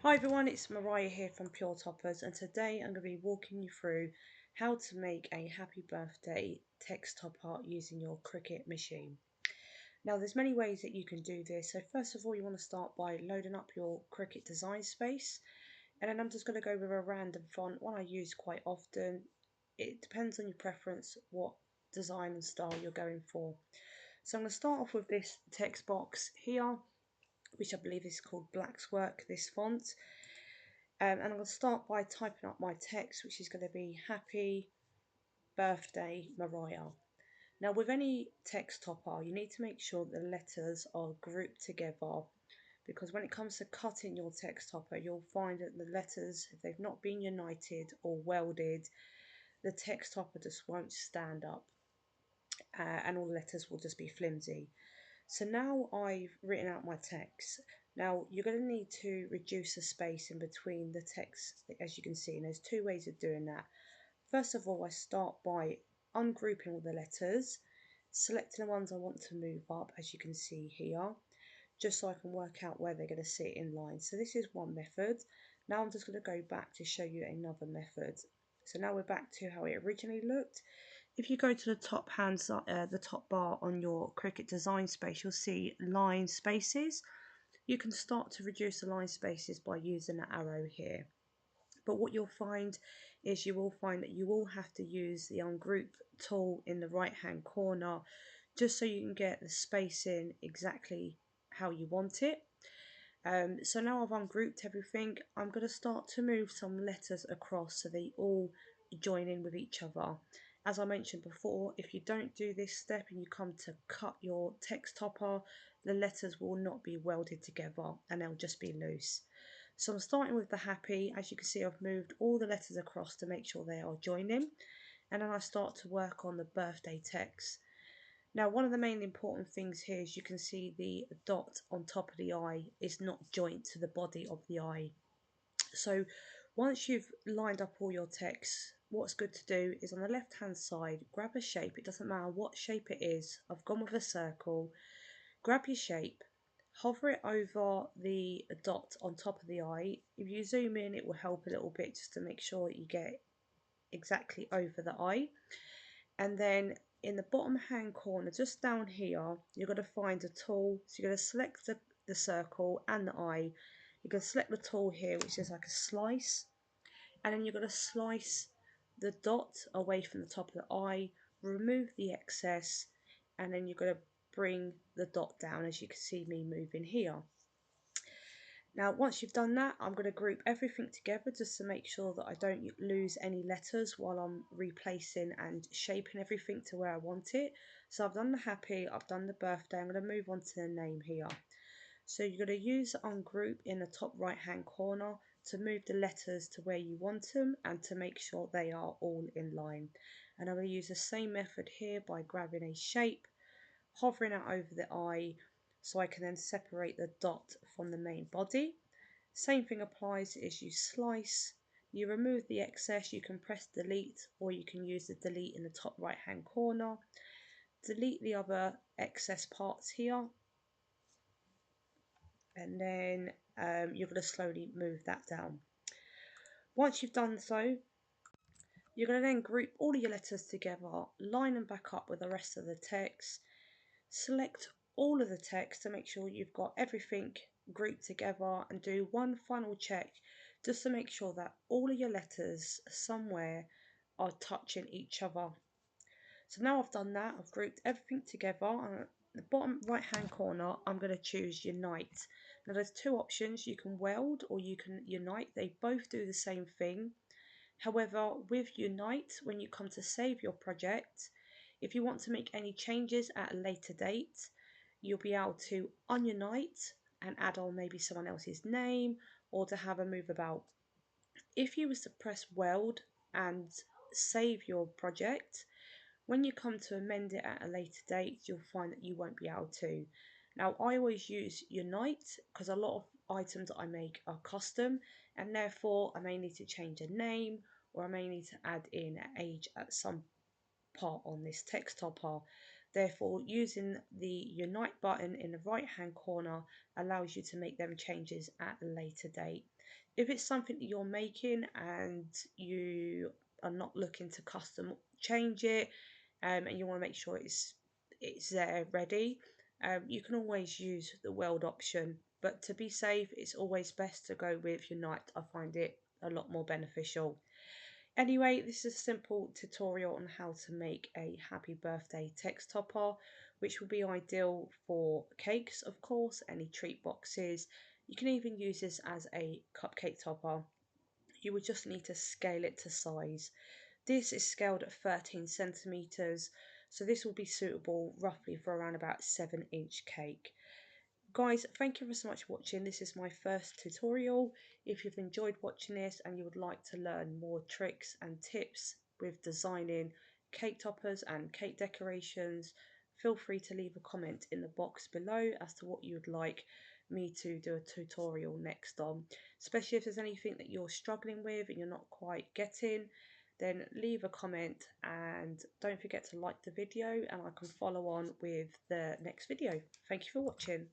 Hi everyone, it's Mariah here from Pure Toppers, and today I'm going to be walking you through how to make a happy birthday text topper using your Cricut machine. Now there's many ways that you can do this. So first of all, you want to start by loading up your Cricut Design Space, and then I'm just going to go with a random font, one I use quite often. It depends on your preference what design and style you're going for. So I'm going to start off with this text box here, which I believe is called Blackswork, this font. And I'm going to start by typing up my text, which is going to be Happy Birthday Mariah. Now, with any text topper, you need to make sure the letters are grouped together, because when it comes to cutting your text topper, you'll find that the letters, if they've not been united or welded, the text topper just won't stand up, and all the letters will just be flimsy. So now I've written out my text. Now you're going to need to reduce the space in between the text, as you can see, and there's two ways of doing that. First of all, I start by ungrouping all the letters, selecting the ones I want to move up, as you can see here, just so I can work out where they're going to sit in line. So this is one method. Now I'm just going to go back to show you another method. So now we're back to how it originally looked. If you go to the top the top bar on your Cricut Design Space, you'll see line spaces. You can start to reduce the line spaces by using the arrow here. But what you'll find is you will find that you will have to use the ungroup tool in the right hand corner, just so you can get the spacing exactly how you want it. So now I've ungrouped everything, I'm going to start to move some letters across so they all join in with each other. As I mentioned before, if you don't do this step and you come to cut your text topper, the letters will not be welded together and they'll just be loose. So I'm starting with the happy. As you can see, I've moved all the letters across to make sure they are joining, and then I start to work on the birthday text. Now, one of the main important things here is you can see the dot on top of the eye is not joint to the body of the eye. So once you've lined up all your text, what's good to do is on the left hand side, grab a shape. It doesn't matter what shape it is. I've gone with a circle. Grab your shape, hover it over the dot on top of the eye. If you zoom in, it will help a little bit just to make sure that you get exactly over the eye. And then in the bottom hand corner, just down here, you're going to find a tool. So you're going to select the circle and the eye. You're going to select the tool here, which is like a slice, and then you're going to slice the dot away from the top of the eye, remove the excess, and then you're going to bring the dot down, as you can see me moving here. Now once you've done that, I'm going to group everything together just to make sure that I don't lose any letters while I'm replacing and shaping everything to where I want it. So I've done the happy, I've done the birthday, I'm going to move on to the name here. So you're going to use ungroup in the top right hand corner to move the letters to where you want them and to make sure they are all in line. And I'm going to use the same method here by grabbing a shape, hovering it over the eye so I can then separate the dot from the main body. Same thing applies as you slice, you remove the excess, you can press delete or you can use the delete in the top right hand corner. Delete the other excess parts here, and then you're going to slowly move that down. Once you've done so, you're going to then group all of your letters together, line them back up with the rest of the text, select all of the text to make sure you've got everything grouped together, and do one final check just to make sure that all of your letters somewhere are touching each other. So now I've done that, I've grouped everything together, and at the bottom right hand corner I'm going to choose unite. Now there's two options, you can weld or you can unite, they both do the same thing. However, with unite, when you come to save your project, if you want to make any changes at a later date, you'll be able to ununite and add on maybe someone else's name or to have a move about. If you was to press weld and save your project, when you come to amend it at a later date, you'll find that you won't be able to. Now, I always use Unite because a lot of items that I make are custom, and therefore I may need to change a name or I may need to add in an age at some part on this text topper. Therefore, using the Unite button in the right hand corner allows you to make them changes at a later date. If it's something that you're making and you are not looking to custom change it, and you want to make sure it's there ready, you can always use the weld option. But to be safe, it's always best to go with Unite. I find it a lot more beneficial. Anyway, this is a simple tutorial on how to make a happy birthday text topper, which will be ideal for cakes, of course, any treat boxes. You can even use this as a cupcake topper. You would just need to scale it to size. This is scaled at 13 centimeters, so this will be suitable roughly for around about 7-inch cake. Guys, thank you so much for watching. This is my first tutorial. If you've enjoyed watching this and you would like to learn more tricks and tips with designing cake toppers and cake decorations, feel free to leave a comment in the box below as to what you would like me to do a tutorial next on. Especially if there's anything that you're struggling with and you're not quite getting, then leave a comment and don't forget to like the video and I can follow on with the next video. Thank you for watching.